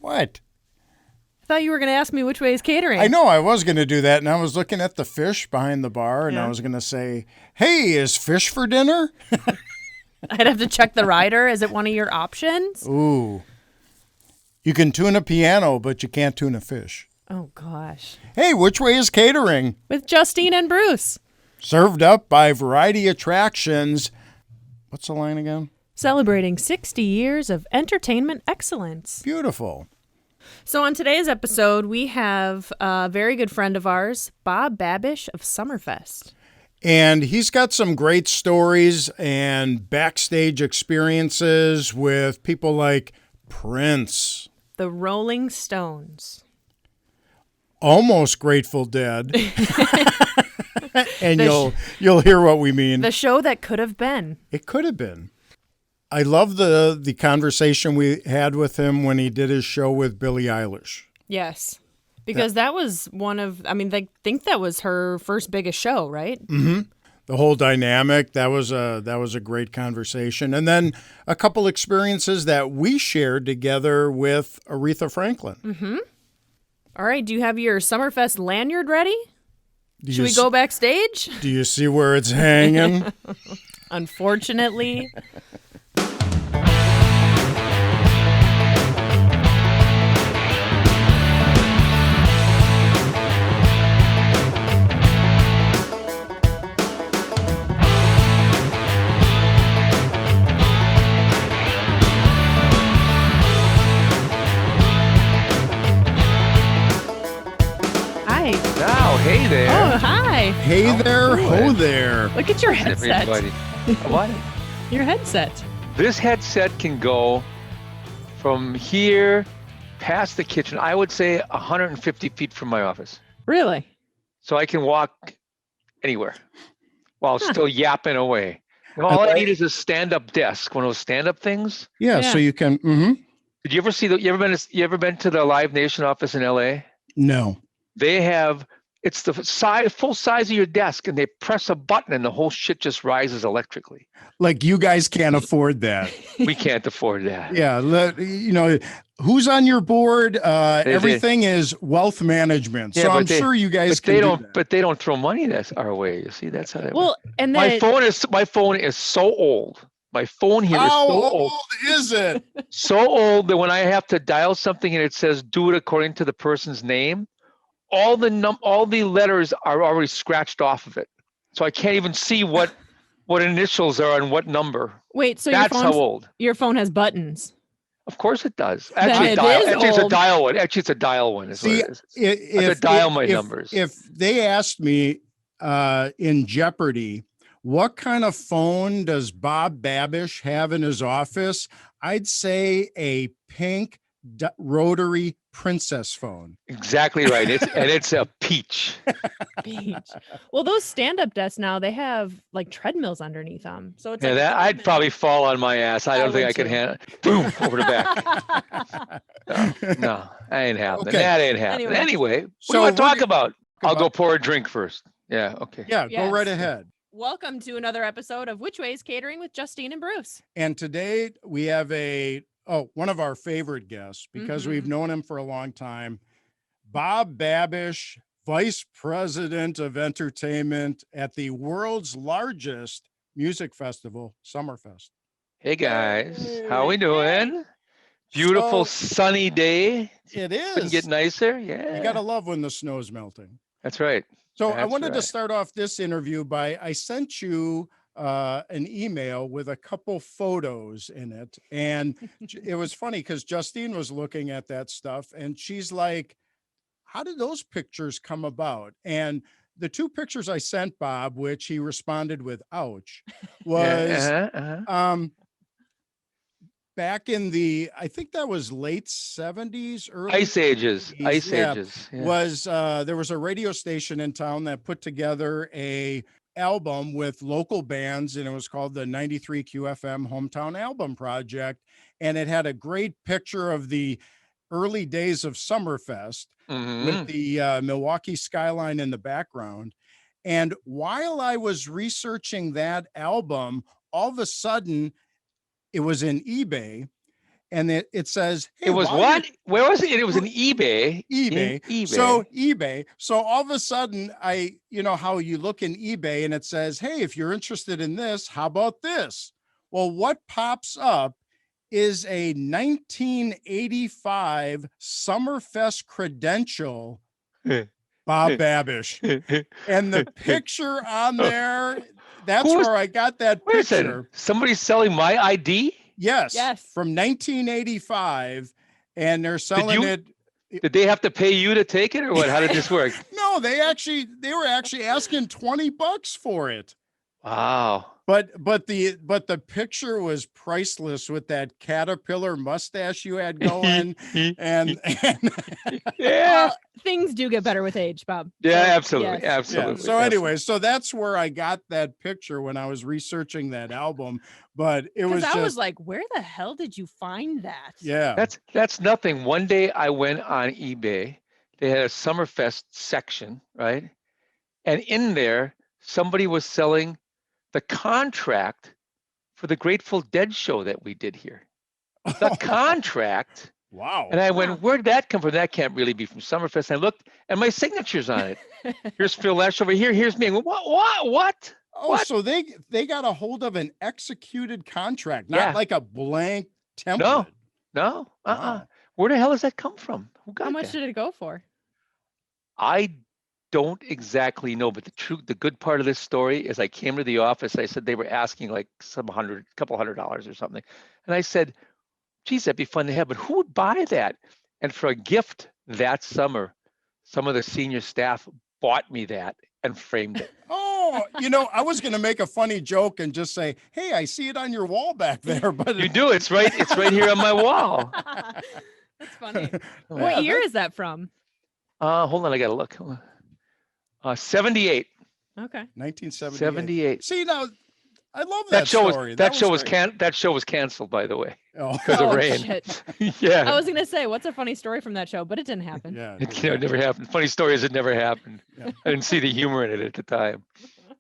What? I thought you were going to ask me which way is catering. I know I was going to do that, and I was looking at the fish behind the bar, and I was going to say, hey, is fish for dinner? I'd have to check the rider. Is it one of your options? Ooh. You can tune a piano, but you can't tune a fish. Oh, gosh. Hey, which way is catering? With Justine and Bruce. Served up by Variety Attractions. What's the line again? Celebrating 60 years of entertainment excellence. Beautiful. So on today's episode, we have a very good friend of ours, Bob Babisch of Summerfest. And he's got some great stories and backstage experiences with people like Prince. The Rolling Stones. Almost Grateful Dead. And you'll hear what we mean. The show that could have been. It could have been. I love the conversation we had with him when he did his show with Billie Eilish. Yes. Because that was they think that was her first biggest show, right? Mm-hmm. The whole dynamic, that was a great conversation. And then a couple experiences that we shared together with Aretha Franklin. Mm-hmm. All right. Do you have your Summerfest lanyard ready? Should we go backstage? Do you see where it's hanging? Unfortunately. Now, hey there. Oh, hi. Hey there, ho there. Look at your headset. Everybody. What? Your headset. This headset can go from here past the kitchen, I would say 150 feet from my office. Really? So I can walk anywhere while still yapping away. And all I need is a stand-up desk, one of those stand-up things. Yeah, so you can. Mm-hmm. Did you ever see you ever been to the Live Nation office in LA? No. They have, it's the full size of your desk, and they press a button and the whole shit just rises electrically. Like you guys can't afford that. We can't afford that. Yeah. Who's on your board? Everything is wealth management. So I'm sure you guys can do that. But they don't throw money our way. You see, that's how they work. And then my phone is so old. My phone here is so old. How old is it? So old that when I have to dial something and it says do it according to the person's name, all the letters are already scratched off of it. So I can't even see what initials are on what number. Wait, so that's how old. Your phone has buttons. Of course it does. Actually, it's a dial one. Actually, it's a dial one. See, I could dial my numbers. If they asked me in Jeopardy, what kind of phone does Bob Babisch have in his office? I'd say a pink rotary princess phone. Exactly right. It's a peach. Peach. Well, those stand-up desks now, they have like treadmills underneath them. So it's I'd probably fall on my ass. I don't think I could handle it. Boom, over the back. No, I ain't happening. Okay. That ain't happening. Anyway, what do you want to talk about? I'll go pour a drink first. Yeah, okay. Yeah, go right ahead. Welcome to another episode of Which Way Is Catering with Justine and Bruce. And today we have one of our favorite guests, because we've known him for a long time, Bob Babisch, Vice President of Entertainment at the world's largest music festival, Summerfest. Hey guys, how we doing? Beautiful sunny day. It is. Couldn't get nicer. Yeah. You gotta love when the snow's melting. That's right. So I wanted to start off this interview by, I sent you an email with a couple photos in it. And it was funny because Justine was looking at that stuff and she's like, how did those pictures come about? And the two pictures I sent Bob, which he responded with, ouch, was back in I think that was late 70s, early Ice Ages. Ice Ages. Yeah. There was a radio station in town that put together a album with local bands, and it was called the 93 QFM Hometown Album Project. And it had a great picture of the early days of Summerfest with the Milwaukee skyline in the background. And while I was researching that album, all of a sudden it was in eBay and it says, hey, It was while what? you're- Where was it? It was an eBay. eBay. eBay. So eBay. So all of a sudden, you know how you look in eBay and it says, hey, if you're interested in this, how about this? Well, what pops up is a 1985 Summerfest credential, Bob Babish. And the picture on there, that's Who was- where I got that Wait a second. picture. Somebody's selling my ID? Yes. Yes. From 1985. And they're selling it. Did they have to pay you to take it or what? How did this work? No, they were actually asking $20 for it. Wow. But the picture was priceless with that caterpillar mustache you had going. and Yeah. Things do get better with age, Bob. Yeah, So, absolutely. yes. Absolutely. yeah. So anyway, so that's where I got that picture when I was researching that album. But it was Because I just, was like, where the hell did you find that? yeah. That's nothing. One day I went on eBay. They had a Summerfest section, right? And in there, somebody was selling the contract for the Grateful Dead show that we did here. The contract. Wow. And I Huh. went, where'd that come from? That can't really be from Summerfest. And I looked, and my signature's on it. Here's Phil Lesh over here. Here's me. I went, what? Oh, What? so they got a hold of an executed contract, not Yeah. like a blank template. No. Wow. Where the hell does that come from? Who got How much that? did it go for? I don't exactly know, but the good part of this story is I came to the office. I said they were asking like couple $100 or something. And I said, geez, that'd be fun to have, but who would buy that? And for a gift that summer, some of the senior staff bought me that and framed it. Oh, I was going to make a funny joke and just say, hey, I see it on your wall back there, but You do. It's right here on my wall. That's funny. Yeah, What year is that from? Hold on, I gotta look. 78. Okay. 1978. 78. See, now I love that, That show story. that show was canceled, by the way, Oh, because of rain. Shit. Yeah. I was gonna say, what's a funny story from that show, but it didn't happen. yeah. It never happened. Funny story is it never happened. Yeah. I didn't see the humor in it at the time.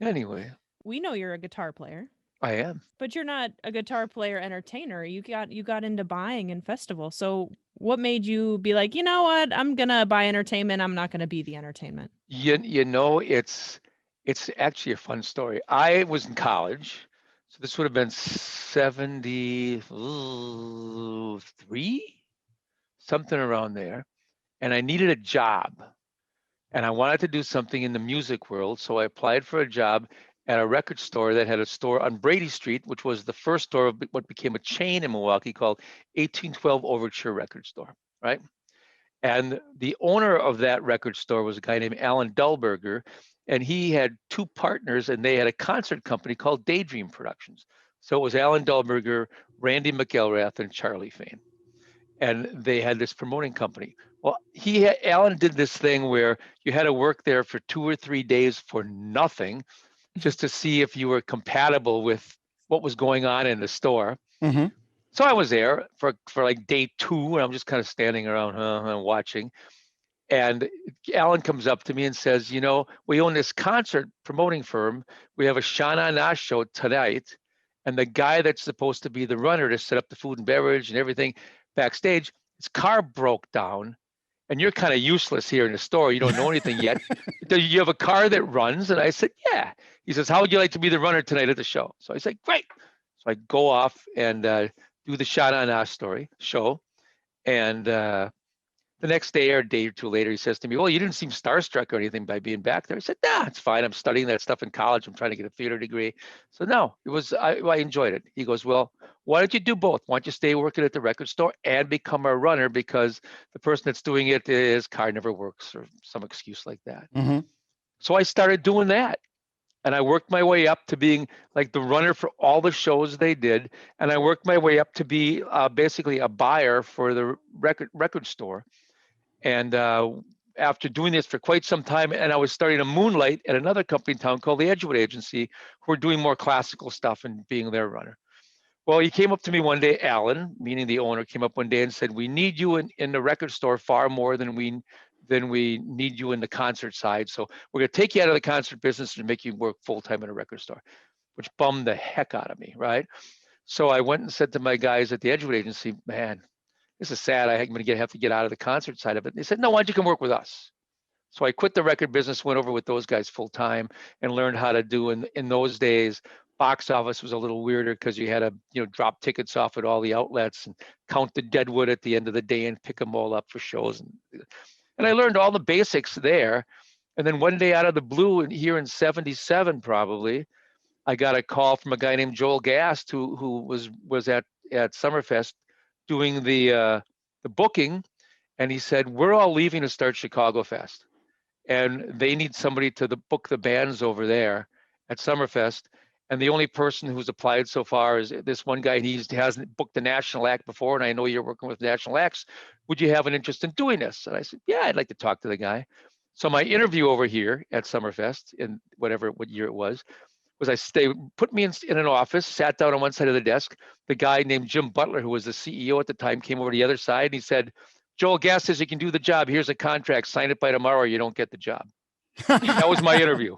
Anyway, We know you're a guitar player, I am. but you're not a guitar player entertainer. You got into buying and festivals. So what made you be like, you know what? I'm gonna buy entertainment. I'm not gonna be the entertainment. It's actually a fun story. I was in college, so this would have been 73, something around there, and I needed a job. And I wanted to do something in the music world, so I applied for a job at a record store that had a store on Brady Street, which was the first store of what became a chain in Milwaukee called 1812 Overture Record Store, right? And the owner of that record store was a guy named Alan Dullberger, and he had two partners, and they had a concert company called Daydream Productions. So it was Alan Dullberger, Randy McElrath, and Charlie Fain. And they had this promoting company. Well, Alan did this thing where you had to work there for 2 or 3 days for nothing, just to see if you were compatible with what was going on in the store. Mhm. So I was there for like day 2, and I'm just kind of standing around and watching. And Alan comes up to me and says, we own this concert promoting firm. We have a Sha Na Na show tonight. And the guy that's supposed to be the runner to set up the food and beverage and everything backstage, his car broke down. And you're kind of useless here in the store. You don't know anything yet. Do you have a car that runs? And I said, yeah. He says, how would you like to be the runner tonight at the show? So I said, great. So I go off and do the Sha Na Na show. And the next day or a day or two later, he says to me, well, you didn't seem starstruck or anything by being back there. I said, nah, it's fine. I'm studying that stuff in college. I'm trying to get a theater degree. So no, I enjoyed it. He goes, well, why don't you do both? Why don't you stay working at the record store and become a runner, because the person that's doing it, his car never works or some excuse like that. Mhm. So I started doing that. And I worked my way up to being like the runner for all the shows they did. And I worked my way up to be basically a buyer for the record store. And after doing this for quite some time, and I was starting to moonlight at another company in town called the Edgewood Agency, who were doing more classical stuff and being their runner. Well, he came up to me one day, Alan, meaning the owner, came up one day and said, we need you in the record store far more than we need you in the concert side. So we're going to take you out of the concert business and make you work full-time in a record store, which bummed the heck out of me, right? So I went and said to my guys at the Edgewood agency, man, this is sad. I'm going to have to get out of the concert side of it. They said, no, why don't you come work with us? So I quit the record business, went over with those guys full time, and learned how to do in those days. Box office was a little weirder because you had to, drop tickets off at all the outlets and count the deadwood at the end of the day and pick them all up for shows. And I learned all the basics there. And then one day out of the blue, and here in '77 probably, I got a call from a guy named Joel Gast who was at Summerfest doing the booking, and he said, we're all leaving to start Chicago Fest, and they need somebody to book the bands over there at Summerfest. And the only person who's applied so far is this one guy. He hasn't booked the national act before, and I know you're working with national acts. Would you have an interest in doing this? And I said, yeah, I'd like to talk to the guy. So my interview over here at Summerfest in what year it was put me in an office, sat down on one side of the desk. The guy named Jim Butler, who was the CEO at the time, came over to the other side, and he said, Joel Gast says you can do the job. Here's a contract. Sign it by tomorrow or you don't get the job. That was my interview.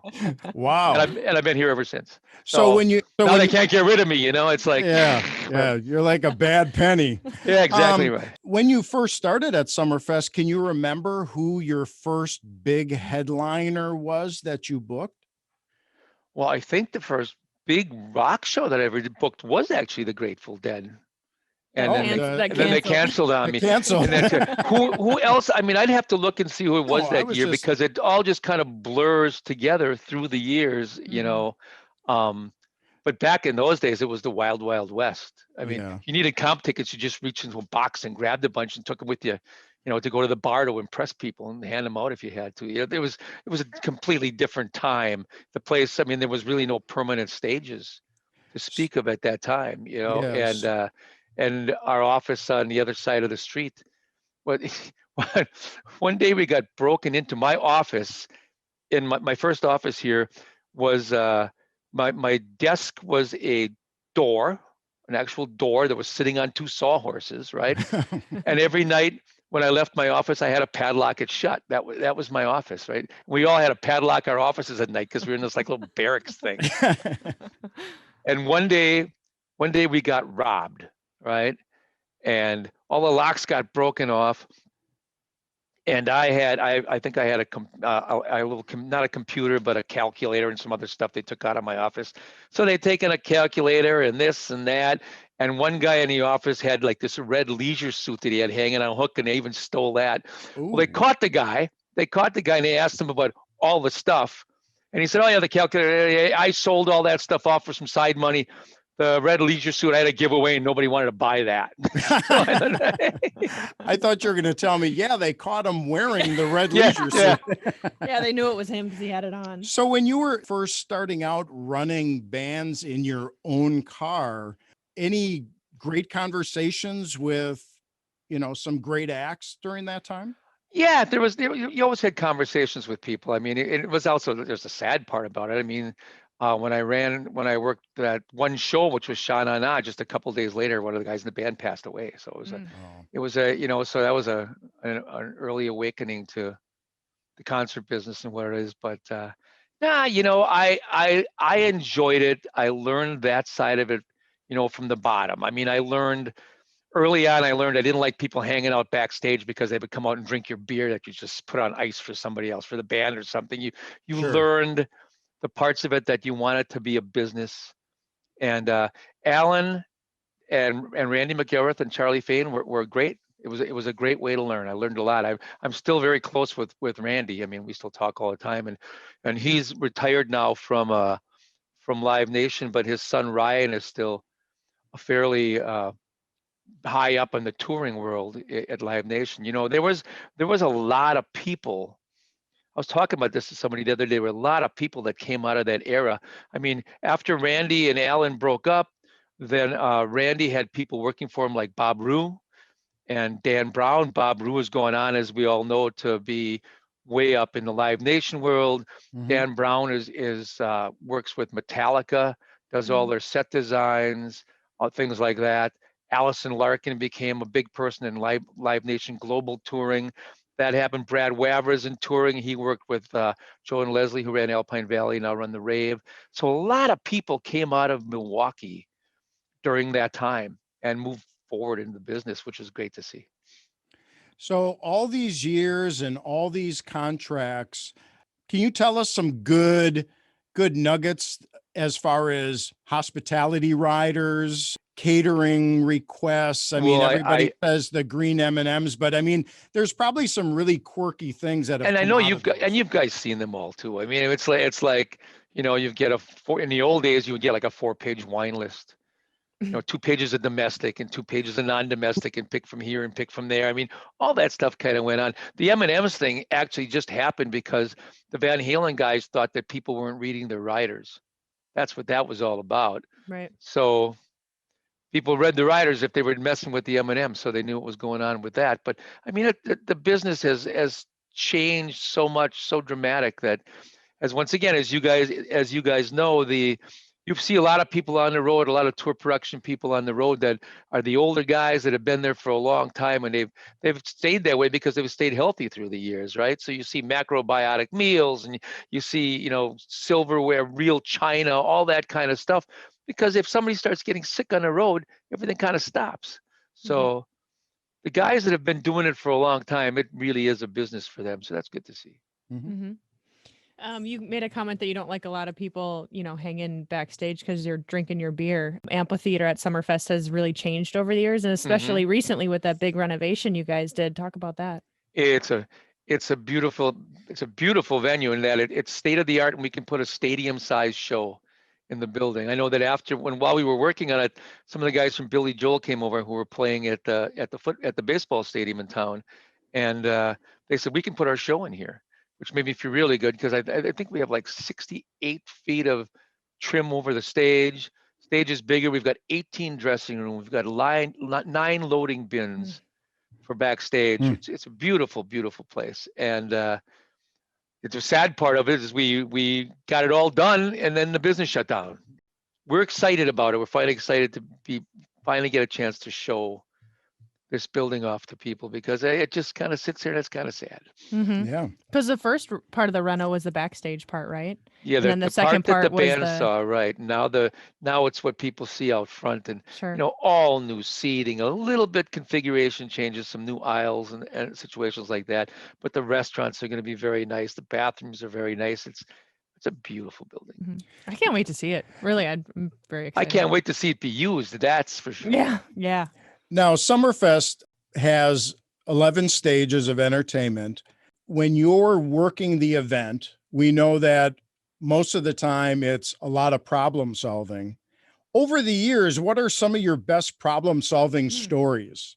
Wow. And I've been here ever since. So now they can't get rid of me, it's like. Yeah, you're like a bad penny. Yeah, exactly right. When you first started at Summerfest, can you remember who your first big headliner was that you booked? Well, I think the first big rock show that I ever booked was actually the Grateful Dead. And then they canceled on me. Canceled. Who else? I mean, I'd have to look and see who it was that year because it all just kind of blurs together through the years, But back in those days, it was the wild, wild west. I mean, if you needed comp tickets, you just reached into a box and grabbed a bunch and took them with you, to go to the bar to impress people and hand them out if you had to. It was a completely different time. The place, I mean, there was really no permanent stages to speak of at that time, Yes. and our office on the other side of the street. One day we got broken into. My office, in my first office here, was my desk was a door, an actual door that was sitting on two sawhorses, right? And every night when I left my office, I had to padlock it shut. That was my office, right? We all had to padlock our offices at night because we were in this like little barracks thing. And one day we got robbed, right? And all the locks got broken off. And I think I had a little, not a computer, but a calculator and some other stuff they took out of my office. So they'd taken a calculator and this and that. And one guy in the office had like this red leisure suit that he had hanging on a hook, and they even stole that. Ooh. Well, they caught the guy and they asked him about all the stuff. And he said, oh yeah, the calculator, I sold all that stuff off for some side money. The red leisure suit I had to give away and nobody wanted to buy that. I thought you were going to tell me, they caught him wearing the red leisure suit. Yeah, they knew it was him because he had it on. So when you were first starting out running bands in your own car, any great conversations with, some great acts during that time? Yeah, you always had conversations with people. I mean, it was also, there's a sad part about it. I mean, when I worked that one show, which was Sha Na Na, just a couple of days later, one of the guys in the band passed away. So so that was an early awakening to the concert business and what it is. But I enjoyed it. I learned that side of it, from the bottom. I mean, early on, I didn't like people hanging out backstage because they would come out and drink your beer that you just put on ice for somebody else, for the band or something. You Sure. learned the parts of it that you want it to be a business. And Alan and Randy McGilrath and Charlie Fain were great. It was a great way to learn. I learned a lot. I'm still very close with Randy. I mean, we still talk all the time, and he's retired now from Live Nation, but his son Ryan is still a fairly high up in the touring world at Live Nation. There was a lot of people. I was talking about this to somebody the other day. There were a lot of people that came out of that era. I mean, after Randy and Alan broke up, then Randy had people working for him like Bob Rue and Dan Brown. Bob Rue has gone on, as we all know, to be way up in the Live Nation world. Mm-hmm. Dan Brown is works with Metallica, does all their set designs, things like that. Allison Larkin became a big person in Live Nation Global touring. That happened. Brad Wavra's in touring. He worked with Joe and Leslie, who ran Alpine Valley, now run the Rave. So a lot of people came out of Milwaukee during that time and move forward in the business, which is great to see. So all these years and all these contracts, can you tell us some good nuggets as far as hospitality riders, catering requests? I mean, Well, everybody says the green M&Ms, but I mean, there's probably some really quirky things that have and I come know out of those. you've guys seen them all too. I mean, it's like, you know, you get in the old days, you would get like a 4-page wine list. You know, 2 pages of domestic and 2 pages of non-domestic, and pick from here and pick from there. I mean, all that stuff kind of went on. The M&Ms thing actually just happened because the Van Halen guys thought that people weren't reading their riders. That's what that was all about. Right. So people read the riders if they were messing with the M&Ms, so they knew what was going on with that. But I mean, the business has changed so much, so dramatic that, as once again, as you guys know, you see a lot of people on the road, a lot of tour production people on the road that are the older guys that have been there for a long time, and they've stayed that way because they've stayed healthy through the years, right? So you see macrobiotic meals, and you see, you know, silverware, real china, all that kind of stuff. Because if somebody starts getting sick on the road, everything kind of stops. So the guys that have been doing it for a long time, it really is a business for them. So that's good to see. Mm-hmm. You made a comment that you don't like a lot of people, you know, hanging backstage because you're drinking your beer. Amphitheater at Summerfest has really changed over the years, and especially recently with that big renovation you guys did. Talk about that. It's a beautiful venue in that it's state of the art, and we can put a stadium size show in the building. I know that while we were working on it, some of the guys from Billy Joel came over who were playing at the baseball stadium in town, and they said we can put our show in here, which made me feel really good because I think we have like 68 feet of trim over the stage. Stage is bigger. We've got 18 dressing rooms. We've got 9 loading bins for backstage. It's a beautiful, beautiful place. And it's a sad part of it is we got it all done and then the business shut down. We're excited about it. We're finally excited to finally get a chance to show this building off to people because it just kind of sits there and it's kind of sad. Yeah. Because the first part of the reno was the backstage part, right? Yeah, And then the second part that part the was band saw, right. Now it's what people see out front, and Sure. you know, all new seating, a little bit configuration changes, some new aisles and situations like that. But the restaurants are going to be very nice. The bathrooms are very nice. It's a beautiful building. I can't wait to see it. Really, I'm very I excited. can't wait to see it be used. That's for sure. Yeah. Now, Summerfest has 11 stages of entertainment. When you're working the event, we know that most of the time it's a lot of problem solving. Over the years, what are some of your best problem solving stories?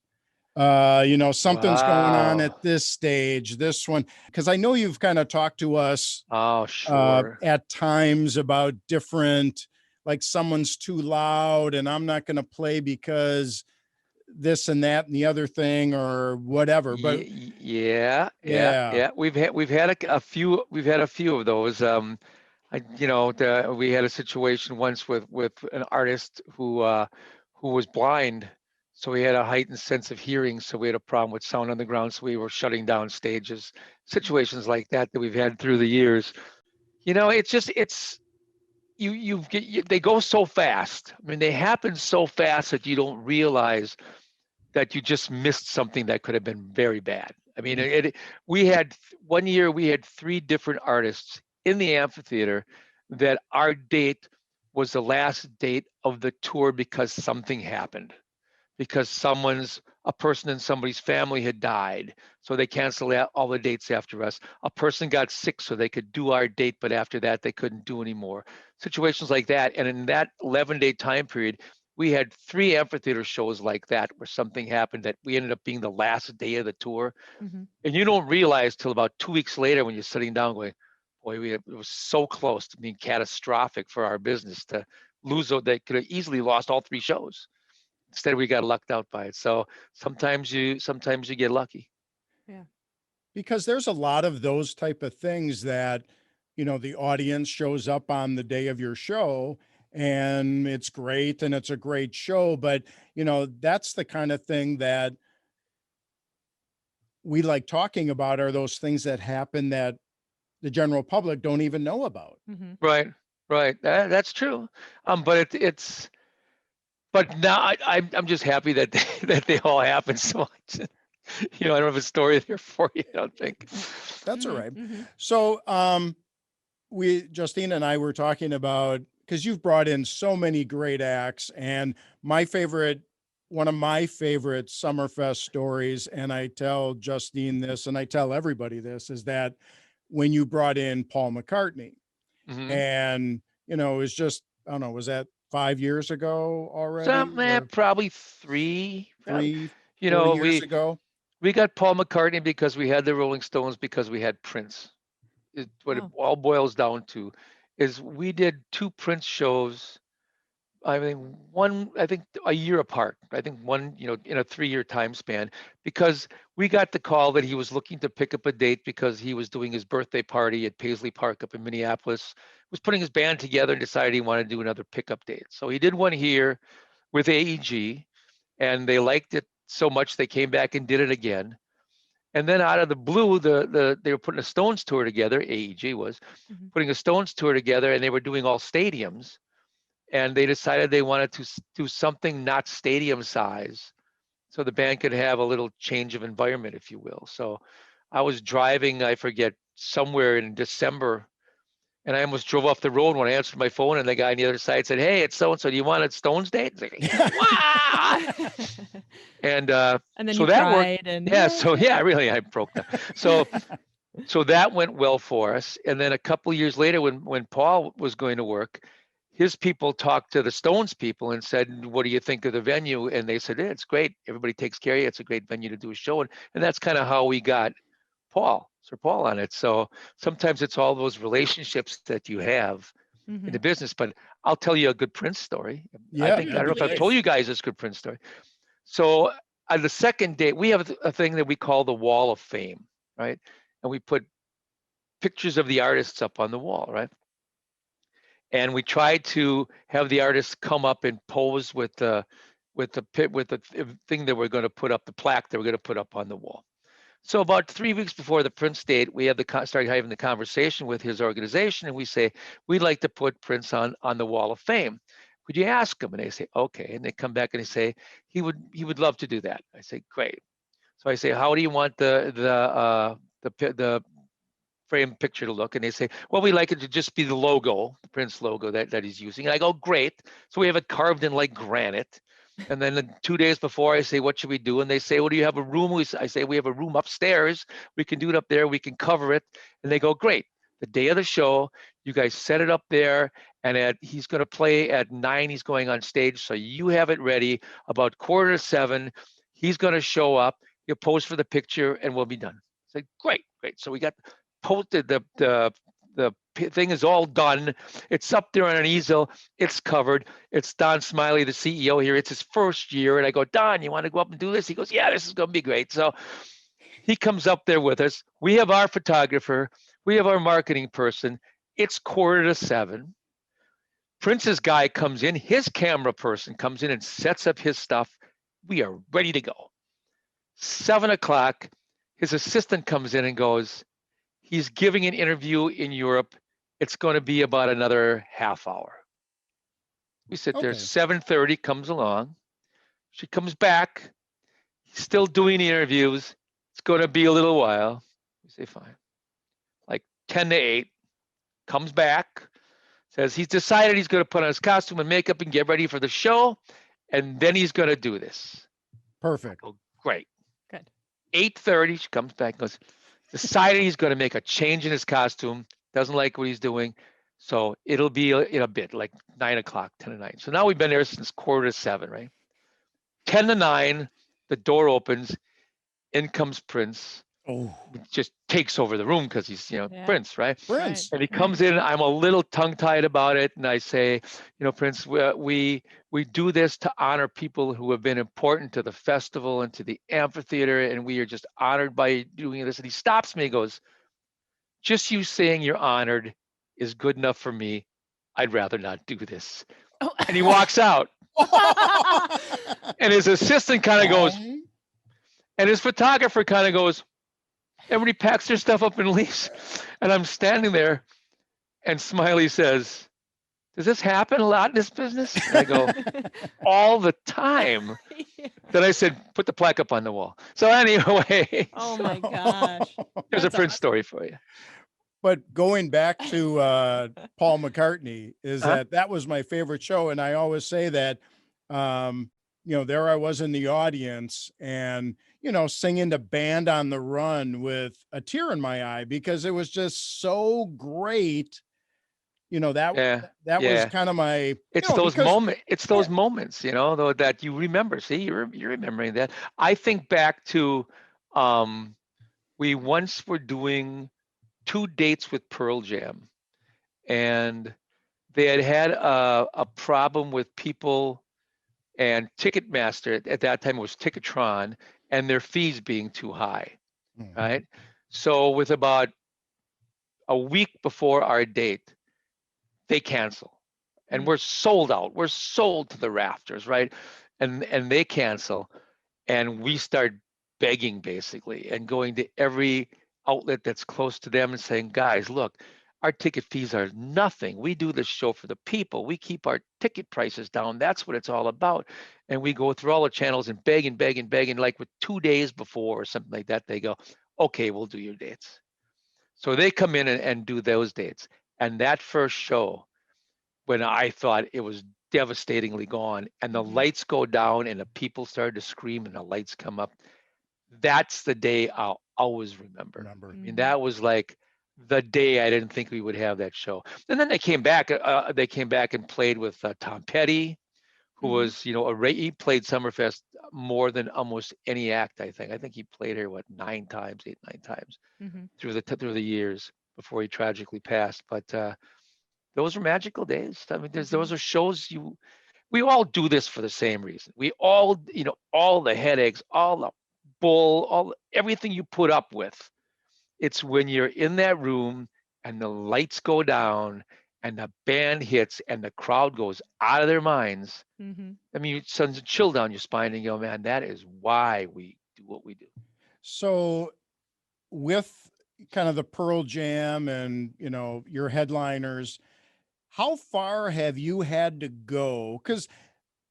You know, something's going on Wow. at this stage, this one, because I know you've kind of talked to us Oh, sure. at times about different, like someone's too loud and I'm not going to play because this and that and the other thing or whatever. But Yeah. yeah. We've had a few of those. We had a situation once with an artist who was blind, so he had a heightened sense of hearing. So we had a problem with sound on the ground, so we were shutting down stages. Situations like that we've had through the years. You know, they go so fast. I mean, they happen so fast that you don't realize that you just missed something that could have been very bad. I mean, we had 3 different artists in the amphitheater that our date was the last date of the tour because something happened, because a person in somebody's family had died, so they canceled out all the dates after us. A person got sick, so they could do our date, but after that they couldn't do anymore. Situations like that. And in that 11-day time period, we had 3 amphitheater shows like that where something happened that we ended up being the last day of the tour. And you don't realize till about 2 weeks later when you're sitting down going, boy, it was so close to being catastrophic for our business to lose. They could have easily lost all 3 shows. Instead, we got lucked out by it. So sometimes you get lucky. Yeah. Because there's a lot of those type of things that, you know, the audience shows up on the day of your show and it's great and it's a great show. But, you know, that's the kind of thing that we like talking about, are those things that happen that the general public don't even know about. Right. That's true. But it's But now I'm just happy that that they all happened so much. I don't have a story there for you, I don't think. That's all Mhm, right. mhm. So, Justine and I were talking about, because you've brought in so many great acts, and one of my favorite Summerfest stories, and I tell Justine this, and I tell everybody this, is that when you brought in Paul McCartney, Hmm. and it was just, I don't know, was that 5 years ago already, or Probably three. Probably, three, you four know, years we ago? we got Paul McCartney because we had the Rolling Stones because we had Prince. What it Oh, all boils down to is we did two Prince shows. I mean, one, I think a year apart. I think one, in a 3-year time span, because we got the call that he was looking to pick up a date because he was doing his birthday party at Paisley Park up in Minneapolis, was putting his band together and decided he wanted to do another pickup date. So he did one here with AEG, and they liked it so much they came back and did it again. And then out of the blue, they were putting a Stones tour together. AEG was mhm. putting a Stones tour together, and they were doing all stadiums, and they decided they wanted to do something not stadium size so the band could have a little change of environment, if you will. So I was driving, I forget, somewhere in December, and I almost drove off the road when I answered my phone, and the guy on the other side said, "Hey, it's so and so. Do you want a Stones date?" It's like, wow. And And then so you that worked. cried and Yeah. yeah, So yeah. yeah, really, I broke down. So that went well for us. And then a couple years later, when Paul was going to work, his people talked to the Stones people and said, "What do you think of the venue?" And they said, "It's great. Everybody takes care of you. It's a great venue to do a show." And that's kind of how we got Sir Paul on it. So sometimes it's all those relationships that you have in the Mhm. business. But I'll tell you a good Prince story. I Yeah, think, I Yeah, don't know that'd be if I've great. told please. you guys this good Prince story. So on the second date, we have a thing that we call the Wall of Fame, right? And we put pictures of the artists up on the wall, right? And we tried to have the artists come up and pose with the thing that we're going to put up, the plaque that we're going to put up on the wall. So about 3 weeks before the Prince date, we had started having the conversation with his organization, and we say we'd like to put Prince on the Wall of Fame. Could you ask him? And they say okay, and they come back and they say he would love to do that. I say great. So I say, how do you want the frame picture to look? And they say, well, we like it to just be the logo, the Prince logo that he's using. And I go, great. So we have it carved in like granite. And then 2 days before, I say, what should we do? And they say, well, do you have a room? I say, we have a room upstairs. We can do it up there. We can cover it. And they go, great. The day of the show, you guys set it up there. And he's going to play at 9. He's going on stage. So you have it ready about 6:45. He's going to show up. You'll pose for the picture and we'll be done. I said, great, great. So we got posted, the thing is all done. It's up there on an easel. It's covered. It's Don Smiley, the CEO here. It's his first year. And I go, Don, you want to go up and do this? He goes, yeah, this is going to be great. So he comes up there with us. We have our photographer. We have our marketing person. It's 6:45. Prince's guy comes in. His camera person comes in and sets up his stuff. We are ready to go. 7:00, his assistant comes in and goes, he's giving an interview in Europe. It's going to be about another half hour. We sit there. Okay. 7:30 comes along. She comes back. He's still doing the interviews. It's going to be a little while. We say fine. Like 10 to 8, comes back, says he's decided he's going to put on his costume and makeup and get ready for the show, and then he's going to do this. Perfect. Oh, great. Good. 8:30, she comes back and goes, decided he's going to make a change in his costume, doesn't like what he's doing. So it'll be in a bit, like 9:00, 10 to 9. So now we've been there since 6:45, right? 10 to 9, the door opens, in comes Prince, Oh, just takes over the room because he's, Yeah. Prince, right? Right. Prince. And he Right. comes in, I'm a little tongue-tied about it, and I say, Prince, we do this to honor people who have been important to the festival and to the amphitheater, and we are just honored by doing this. And he stops me and goes, just you saying you're honored is good enough for me. I'd rather not do this. Oh. And he walks out, and his assistant kind of goes, Um, and his photographer kind of goes, everybody packs their stuff up and leaves. And I'm standing there, and Smiley says, does this happen a lot in this business? And I go, all the time. Yeah. Then I said, put the plaque up on the wall. So anyway, Oh my gosh. there's a That's Prince awesome. story for you. But going back to Paul McCartney, is Huh? that was my favorite show, and I always say that, there I was in the audience, and singing to "Band on the Run" with a tear in my eye because it was just so great. That Yeah, that was yeah. kind of my, It's those because moments. It's yeah, those moments, though, that you remember. See, you're remembering that. I think back to, we once were doing 2 dates with Pearl Jam, and they had a problem with people and Ticketmaster at that time, it was Ticketron, and their fees being too high, Mhm. right? So with about a week before our date, they cancel, and Mm. we're sold out. We're sold to the rafters, right? And they cancel, and we start begging basically and going to every outlet that's close to them and saying, guys, look, our ticket fees are nothing. We do this show for the people. We keep our ticket prices down. That's what it's all about. And we go through all the channels and beg and beg and beg. And like with 2 days before or something like that, they go, okay, we'll do your dates. So they come in and do those dates. And that first show, when I thought it was devastatingly gone, and the Mhm. lights go down and the people started to scream and the lights come up, that's the day I'll always remember. Remember. I mean, Mhm. that was like the day I didn't think we would have that show. And then they came back. They came back and played with Tom Petty, who Mhm. was, he played Summerfest more than almost any act. I think. I think he played here 9 times, 8, 9 times Mhm. through the years before he tragically passed. But those were magical days. I mean, those Mhm. are shows we all do this for the same reason. We all, all the headaches, all the bull, everything you put up with. It's when you're in that room and the lights go down and the band hits and the crowd goes out of their minds. Mhm. I mean, it sends a chill down your spine and you go, man, that is why we do what we do. So with kind of the Pearl Jam and your headliners, how far have you had to go? Because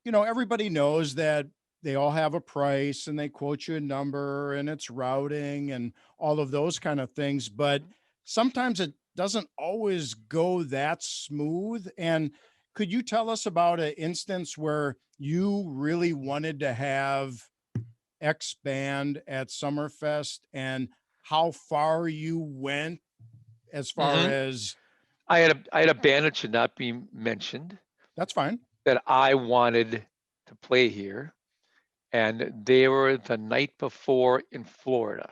everybody knows that they all have a price and they quote you a number and it's routing and all of those kind of things. But sometimes it doesn't always go that smooth. And could you tell us about an instance where you really wanted to have X band at Summerfest and how far you went as far Hmm. as I had a band that should not be mentioned that's fine. that I wanted to play here, and they were the night before in Florida.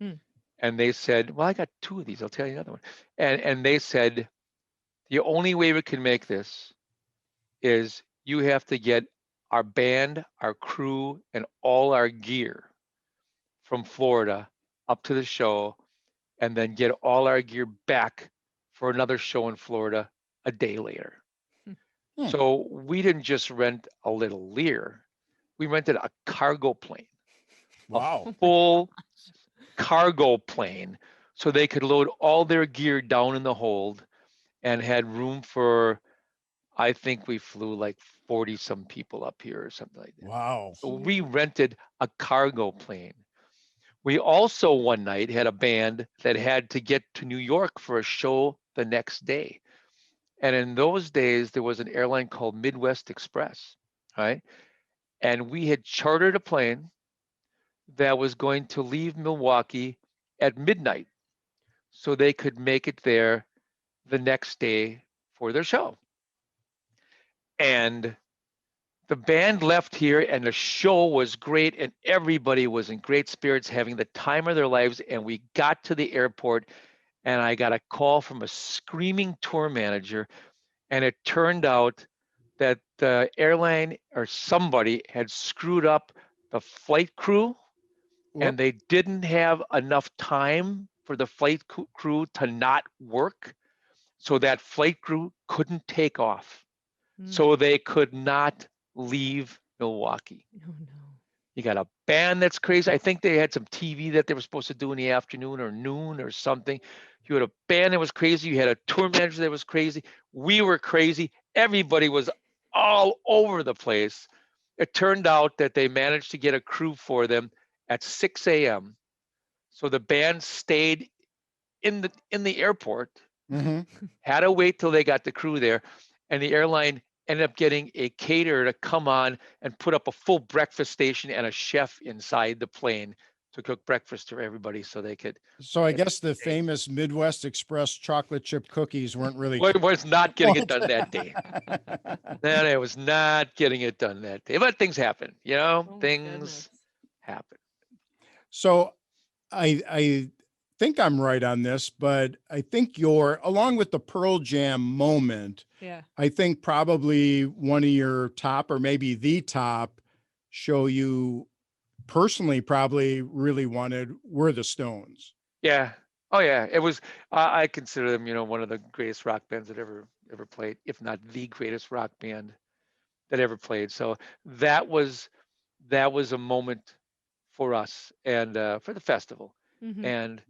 Mm. And they said, well, I got 2 of these. I'll tell you another one. And they said, the only way we can make this is you have to get our band, our crew, and all our gear from Florida up to the show, and then get all our gear back for another show in Florida a day later. Hmm. So we didn't just rent a little Lear, we rented a cargo plane, a Wow. Oh my full gosh. cargo plane, so they could load all their gear down in the hold and had room for, I think we flew like 40 some people up here or something like that. Wow. So we Jeez. rented a cargo plane. We also one night had a band that had to get to New York for a show the next day. And in those days, there was an airline called Midwest Express, right? And we had chartered a plane that was going to leave Milwaukee at midnight so they could make it there the next day for their show. And the band left here and the show was great and everybody was in great spirits having the time of their lives. And we got to the airport and I got a call from a screaming tour manager, and it turned out that the airline or somebody had screwed up the flight crew Whoop. and they didn't have enough time for the flight crew to not work, so that flight crew couldn't take off, Mm. so they could not leave Milwaukee. Oh no. You got a band that's crazy. I think they had some TV that they were supposed to do in the afternoon or noon or something. You had a band that was crazy. You had a tour manager that was crazy. We were crazy. Everybody was all over the place. It turned out that they managed to get a crew for them at 6 a.m. So the band stayed in the airport, had to wait till they got the crew there, and the airline ended up getting a caterer to come on and put up a full breakfast station and a chef inside the plane to cook breakfast for everybody so they could. So I guess the famous Midwest Express chocolate chip cookies weren't really. Was not getting it done that day. And it was not getting it done that day. But things happen, Oh my things goodness. happen. So I think I'm right on this, but I think you're, along with the Pearl Jam moment, Yeah. I think probably one of your top, or maybe the top show you personally probably really wanted were the Stones. Yeah. Oh yeah. It was. I consider them, one of the greatest rock bands that ever played, if not the greatest rock band that ever played. So that was a moment for us and for the festival, Mhm. and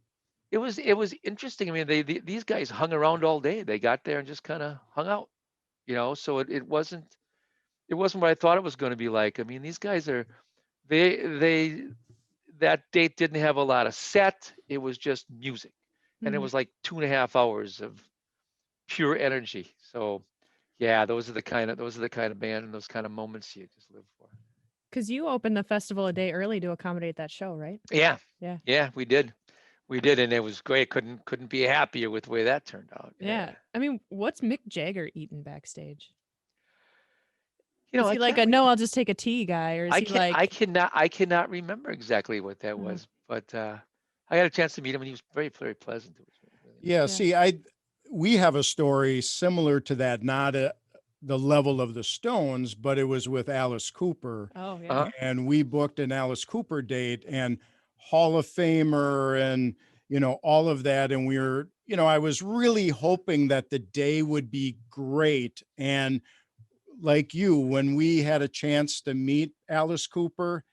it was interesting. I mean, these guys hung around all day. They got there and just kind of hung out, So it wasn't what I thought it was going to be like. I mean, these guys are they that date didn't have a lot of set. It was just music, and it Mhm. was like 2.5 hours of pure energy. So yeah, those are the kind of band and those kind of moments you just live for. Because you opened the festival a day early to accommodate that show, right? Yeah, Yeah. we did, and it was great. Couldn't be happier with the way that turned out. Yeah. I mean, what's Mick Jagger eating backstage? You know, Is I he like can't a no, I'll just take a tea guy, or is he like? I cannot remember exactly what that was, but I had a chance to meet him, and he was very, very pleasant. It was really Yeah, nice. see, we have a story similar to that, not at the level of the Stones, but it was with Alice Cooper. Oh yeah. Uh-huh. And we booked an Alice Cooper date, and Hall of Famer, and all of that. And we were, I was really hoping that the day would be great. And like you, when we had a chance to meet Alice Cooper,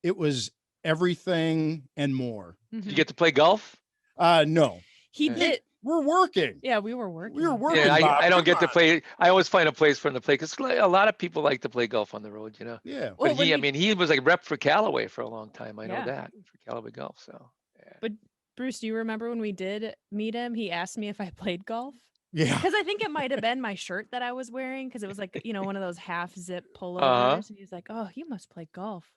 it was everything and more. Did you get to play golf? No, He Yeah. did. we're working. Yeah, we were working. We were working. Yeah, Bob. I don't Come get to on. play. I always find a place for him to play because a lot of people like to play golf on the road, Yeah. But Well, when I we- mean, he was like rep for Callaway for a long time. I know Yeah. that for Callaway Golf. So yeah. But Bruce, do you remember when we did meet him? He asked me if I played golf. Yeah. Because I think it might have been my shirt that I was wearing, because it was like, one of those half zip pullovers. Uh-huh. And he was like, "Oh, you must play golf."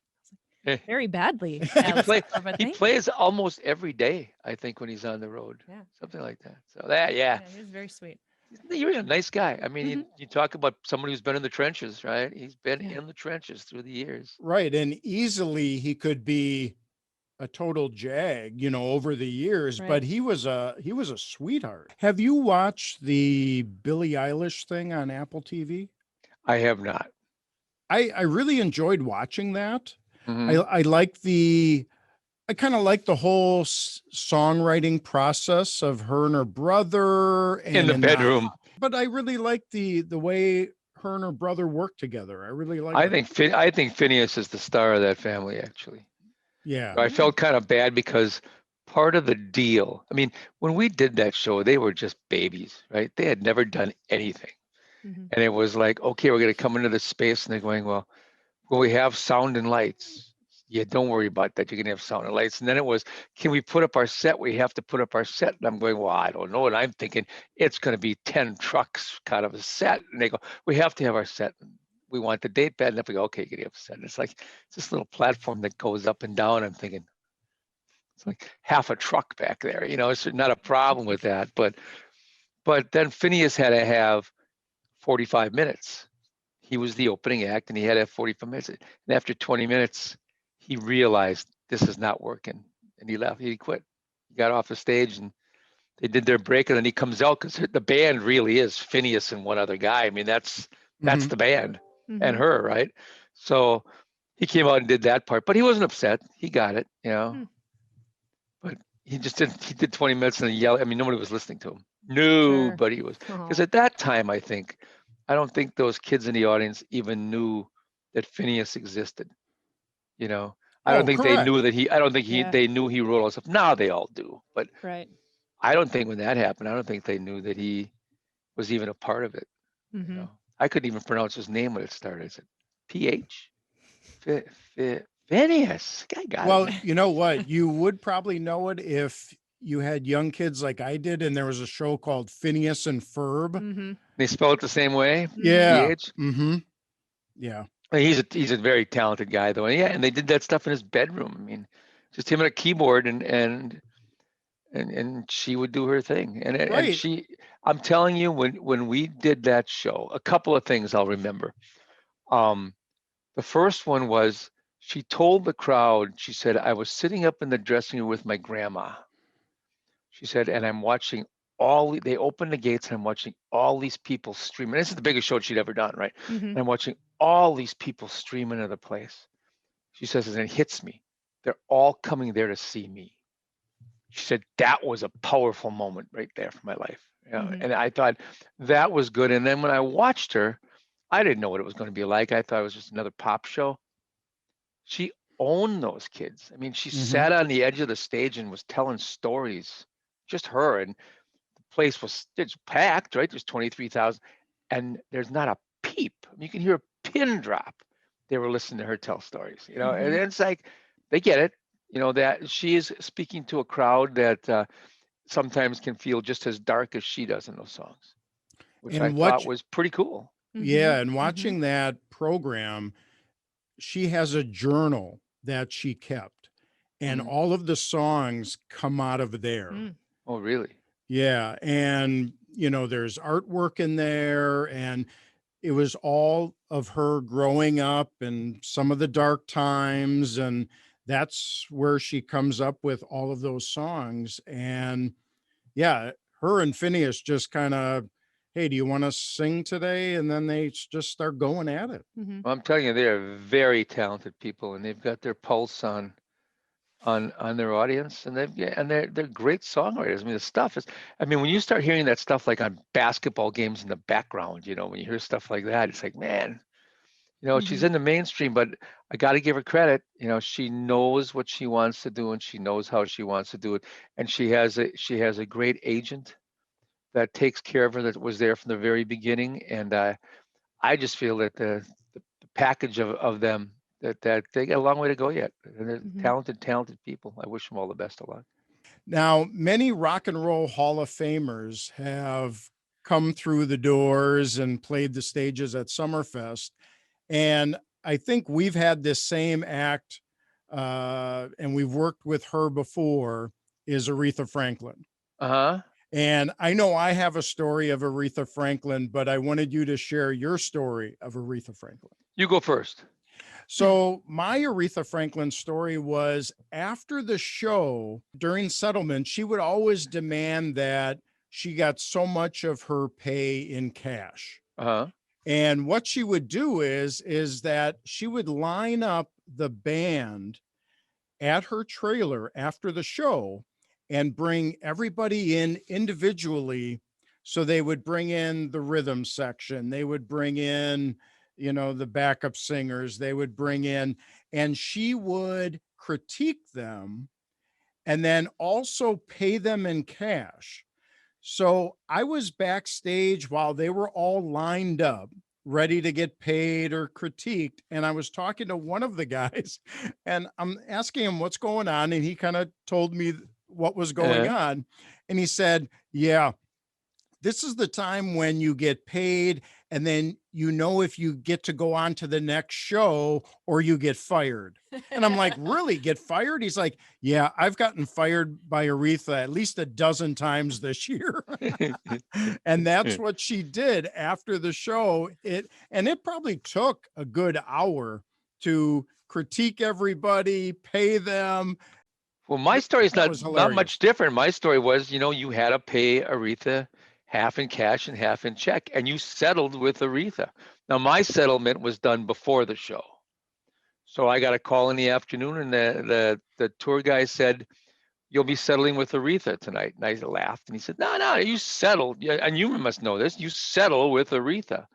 Eh. Very badly. He Alice play- Cooper, but He thank you. plays almost every day, I think, when he's on the road. Yeah. Something like that. So that, yeah. Yeah, he was very sweet. You're a nice guy. I mean, Mhm. you talk about somebody who's been in the trenches, right? He's been Yeah. in the trenches through the years. Right. And easily he could be a total jag, over the years, Right. but he was a sweetheart. Have you watched the Billie Eilish thing on Apple TV? I have not. I really enjoyed watching that. Mhm. I kind of like the whole songwriting process of her and her brother In the bedroom. but I really like the way her and her brother work together. I really like I it. think Phineas is the star of that family, actually. Yeah. I felt kind of bad because part of the deal, I mean, when we did that show, they were just babies, right? They had never done anything. Mhm. And it was like, okay, we're going to come into this space. And they're going, well, we have sound and lights? Yeah, don't worry about that. You're going to have sound and lights. And then it was, can we put up our set? We have to put up our set. And I'm going, well, I don't know. And I'm thinking it's going to be 10 trucks kind of a set. And they go, we have to have our set. We want the date bad enough. We go, okay, you can have a set. And it's like it's this little platform that goes up and down. I'm thinking, it's like half a truck back there. It's not a problem with that. But then Phineas had to have 45 minutes. He was the opening act, and he had to have 45 minutes. And after 20 minutes, he realized this is not working, and he left. He quit. He got off the stage, and they did their break, and then he comes out because the band really is Phineas and one other guy. I mean, that's Mhm. the band and Mhm. her, right? So he came out and did that part, but he wasn't upset. He got it, Hmm. But he did 20 minutes and he yelled. I mean, nobody was listening to him. Sure. Nobody was. Because Aw. at that time, I don't think those kids in the audience even knew that Phineas existed. I don't Oh, think they correct. knew that I don't think Yeah. they knew he wrote all stuff. Now they all do. But Right. I don't think when that happened, I don't think they knew that he was even a part of it. I couldn't even pronounce his name when it started. Is it PH? Phineas. I got Well, it. you know what? You would probably know it if you had young kids like I did, and there was a show called Phineas and Ferb. They spell it the same way. Yeah. PH. Yeah. He's a very talented guy though. And yeah, and they did that stuff in his bedroom. I mean, just him and a keyboard and she would do her thing. And Right. she, I'm telling you, when we did that show, a couple of things I'll remember. The first one was she told the crowd, she said, I was sitting up in the dressing room with my grandma. She said, and I'm watching they opened the gates and I'm watching all these people streaming. This is the biggest show she'd ever done, right? And I'm watching all these people stream into the place. She says, and it hits me. They're all coming there to see me. She said, that was a powerful moment right there for my life. And I thought that was good. And then when I watched her, I didn't know what it was going to be like. I thought it was just another pop show. She owned those kids. I mean, she sat on the edge of the stage and was telling stories, just her. And the place was packed, right? There's 23,000 and there's not a peep. You can hear a pin drop. They were listening to her tell stories, and it's like, they get it, that she is speaking to a crowd that sometimes can feel just as dark as she does in those songs, which I thought was pretty cool. Yeah. And watching that program, she has a journal that she kept, and all of the songs come out of there. Oh, really? Yeah. And, there's artwork in there, and it was all of her growing up and some of the dark times. And that's where she comes up with all of those songs. And yeah, her and Phineas just kind of, hey, do you want to sing today? And then they just start going at it. Well, I'm telling you, they're very talented people, and they've got their pulse on their audience, and they're great songwriters. I mean, the stuff is, when you start hearing that stuff like on basketball games in the background, when you hear stuff like that, it's like, man, she's in the mainstream, but I got to give her credit. She knows what she wants to do, and she knows how she wants to do it, and she has a great agent that takes care of her, that was there from the very beginning. And I just feel that the package of them, that they got a long way to go yet. And they're talented people. I wish them all the best of luck. Now, many rock and roll Hall of Famers have come through the doors and played the stages at Summerfest. And I think we've had this same act, and we've worked with her before, is Aretha Franklin. And I know I have a story of Aretha Franklin, but I wanted you to share your story of Aretha Franklin. You go first. So my Aretha Franklin story was, after the show, during settlement, she would always demand that she got so much of her pay in cash. And what she would do is that she would line up the band at her trailer after the show and bring everybody in individually. So they would bring in the rhythm section, they would bring in, the backup singers, they would bring in, and she would critique them and then also pay them in cash. So I was backstage while they were all lined up, ready to get paid or critiqued. And I was talking to one of the guys, and I'm asking him what's going on. And he kind of told me what was going on. And he said, yeah, this is the time when you get paid, and then if you get to go on to the next show or you get fired. And I'm like, really, get fired? He's like, yeah, I've gotten fired by Aretha at least a dozen times this year. And that's what she did after the show. It probably took a good hour to critique everybody, pay them. Well, my story is not much different. My story was, you had to pay Aretha half in cash and half in check, and you settled with Aretha. Now, my settlement was done before the show. So I got a call in the afternoon, and the tour guy said, you'll be settling with Aretha tonight. And I laughed, and he said, no, you settled. And you must know this. You settle with Aretha.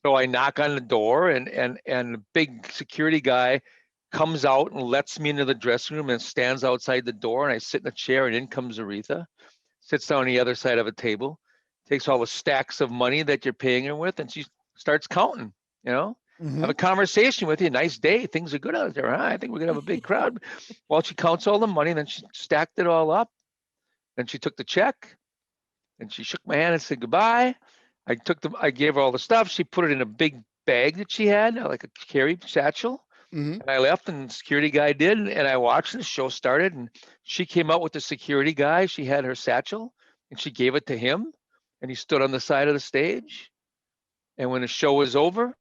So I knock on the door, and the big security guy comes out and lets me into the dressing room and stands outside the door, and I sit in a chair, and in comes Aretha, sits down on the other side of a table, takes all the stacks of money that you're paying her with, and she starts counting, have a conversation with you. Nice day. Things are good out there. Huh? I think we're going to have a big crowd. Well, she counts all the money, then she stacked it all up. Then she took the check and she shook my hand and said goodbye. I gave her all the stuff. She put it in a big bag that she had, like a carry satchel. And I left, and the security guy did, and I watched, and the show started, and she came out with the security guy. She had her satchel, and she gave it to him, and he stood on the side of the stage. And when the show was over,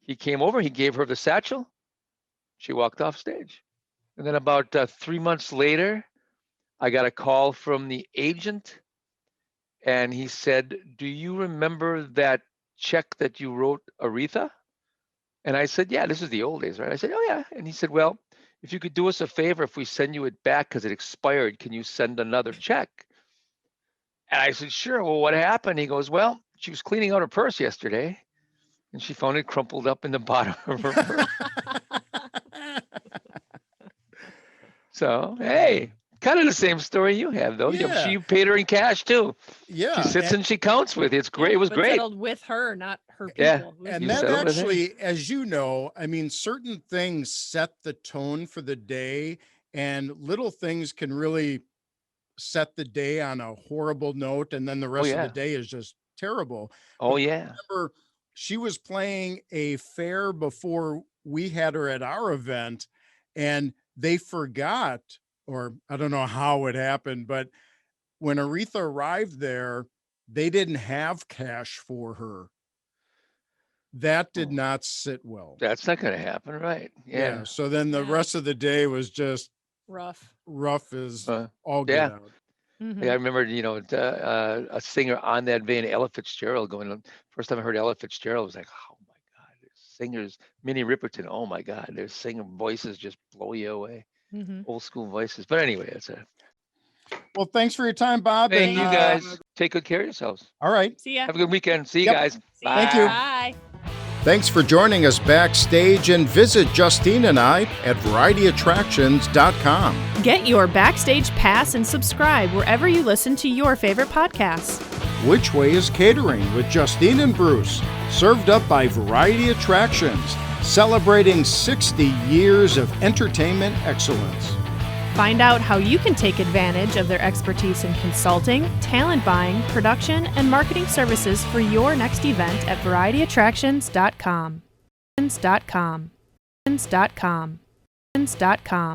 he came over, he gave her the satchel. She walked off stage. And then about 3 months later, I got a call from the agent, and he said, "Do you remember that check that you wrote Aretha?" And I said, "Yeah, this is the old days, right?" I said, "Oh, yeah." And he said, "Well, if you could do us a favor, if we send you it back because it expired, can you send another check?" And I said, "Sure." "Well, what happened?" He goes, "Well, she was cleaning out her purse yesterday, and she found it crumpled up in the bottom of her purse." So, hey, kind of the same story you have, though. Yeah. She paid her in cash, too. Yeah. She sits and she counts with you. It's great. It was but great. Settled with her, not her people. Yeah. It was And You that settled with her? actually, as you know, I mean, certain things set the tone for the day, and little things can really set the day on a horrible note, and then the rest of the yeah. day is just terrible. Oh, yeah. Remember, she was playing a fair before we had her at our event, and they forgot, or I don't know how it happened, but when Aretha arrived there, they didn't have cash for her. That did Oh. not sit well. That's not going to happen, right? Yeah. So then the Yeah. rest of the day was just rough. as Uh, all get yeah. out. Mhm. Yeah, I remember, a singer on that vein, Ella Fitzgerald, going on. First time I heard Ella Fitzgerald, I was like, oh my God, there's singers, Minnie Riperton, oh my God, their singer voices just blow you away. Mhm. Old school voices. But anyway, that's it. Well, thanks for your time, Bob. Thank and you guys. Take good care of yourselves. all right. See ya. Have a good weekend. See you Yep. guys. See Bye. Thank you. ya. Bye. Thanks for joining us backstage, and visit Justine and I at varietyattractions.com. Get your backstage pass and subscribe wherever you listen to your favorite podcasts. Which Way Is Catering with Justine and Bruce, served up by Variety Attractions, celebrating 60 years of entertainment excellence. Find out how you can take advantage of their expertise in consulting, talent buying, production, and marketing services for your next event at varietyattractions.com.